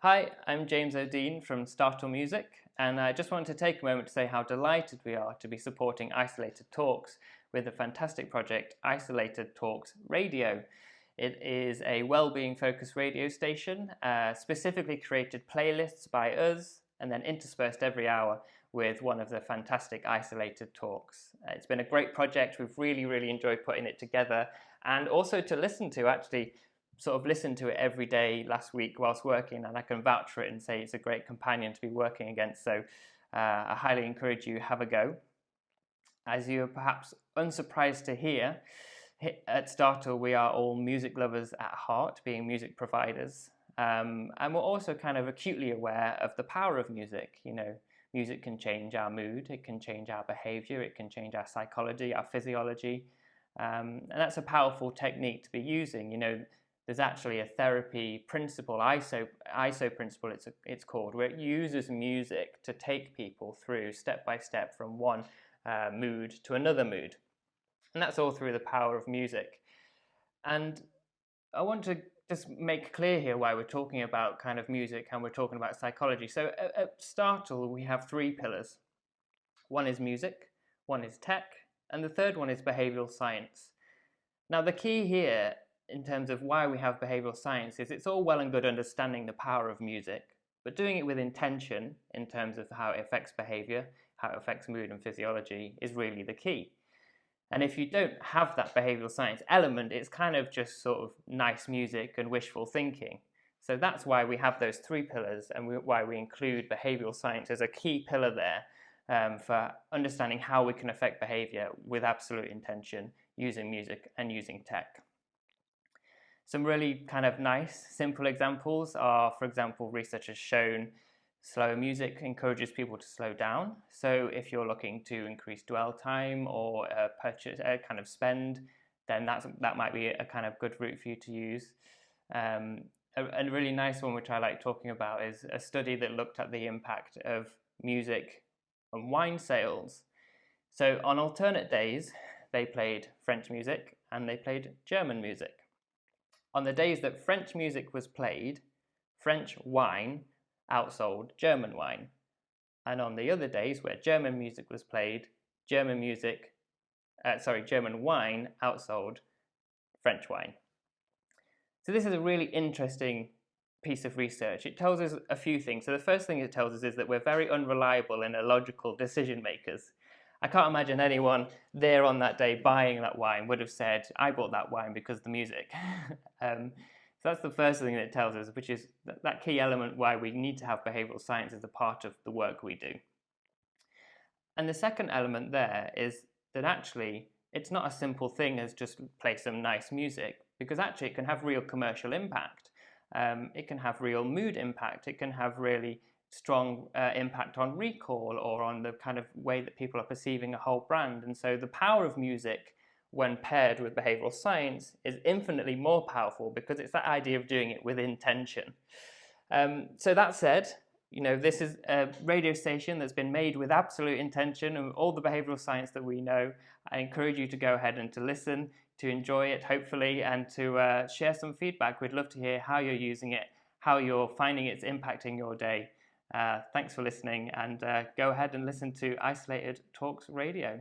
Hi, I'm James Odene from Startle Music, and I just wanted to take a moment to say how delighted we are to be supporting Isolated Talks with the fantastic project Isolated Talks Radio. It is a well-being focused radio station, specifically created playlists by us and then interspersed every hour with one of the fantastic Isolated Talks. It's been a great project. We've really enjoyed putting it together, and also to listen to, actually sort of listened to it every day last week whilst working, and I can vouch for it and say it's a great companion to be working against. So I highly encourage you have a go. As you're perhaps unsurprised to hear, at Startle we are all music lovers at heart, being music providers, and we're also kind of acutely aware of the power of music. You know, music can change our mood, it can change our behavior, it can change our psychology, our physiology, and that's a powerful technique to be using. You know, there's actually a therapy principle, ISO principle it's called, where it uses music to take people through step by step from one mood to another mood. And that's all through the power of music. And I want to just make clear here why we're talking about kind of music and we're talking about psychology. So at Startle, we have three pillars. One is music, one is tech, and the third one is behavioral science. Now, the key here in terms of why we have behavioral science is it's all well and good understanding the power of music, but doing it with intention in terms of how it affects behavior, how it affects mood and physiology is really the key. And if you don't have that behavioral science element, it's kind of just sort of nice music and wishful thinking. So that's why we have those three pillars, and why we include behavioral science as a key pillar there for understanding how we can affect behavior with absolute intention using music and using tech. Some really kind of nice, simple examples are, for example, research has shown slow music encourages people to slow down. So if you're looking to increase dwell time or purchase kind of spend, then that might be a kind of good route for you to use. A really nice one which I like talking about is a study that looked at the impact of music on wine sales. So on alternate days, they played French music and they played German music. On the days that French music was played, French wine outsold German wine. And on the other days where German music was played, German wine outsold French wine. So this is a really interesting piece of research. It tells us a few things. So the first thing it tells us is that we're very unreliable and illogical decision makers. I can't imagine anyone there on that day buying that wine would have said, I bought that wine because of the music. So that's the first thing that it tells us, which is that key element why we need to have behavioral science as a part of the work we do. And the second element there is that actually it's not a simple thing as just play some nice music, because actually it can have real commercial impact. It can have real mood impact. It can have really strong impact on recall or on the kind of way that people are perceiving a whole brand. And so the power of music when paired with behavioral science is infinitely more powerful, because it's that idea of doing it with intention. So that said, you know, this is a radio station that's been made with absolute intention and all the behavioral science that we know. I encourage you to go ahead and to listen, to enjoy it, hopefully, and to share some feedback. We'd love to hear how you're using it, how you're finding it's impacting your day. Thanks for listening, and go ahead and listen to Isolated Talks Radio.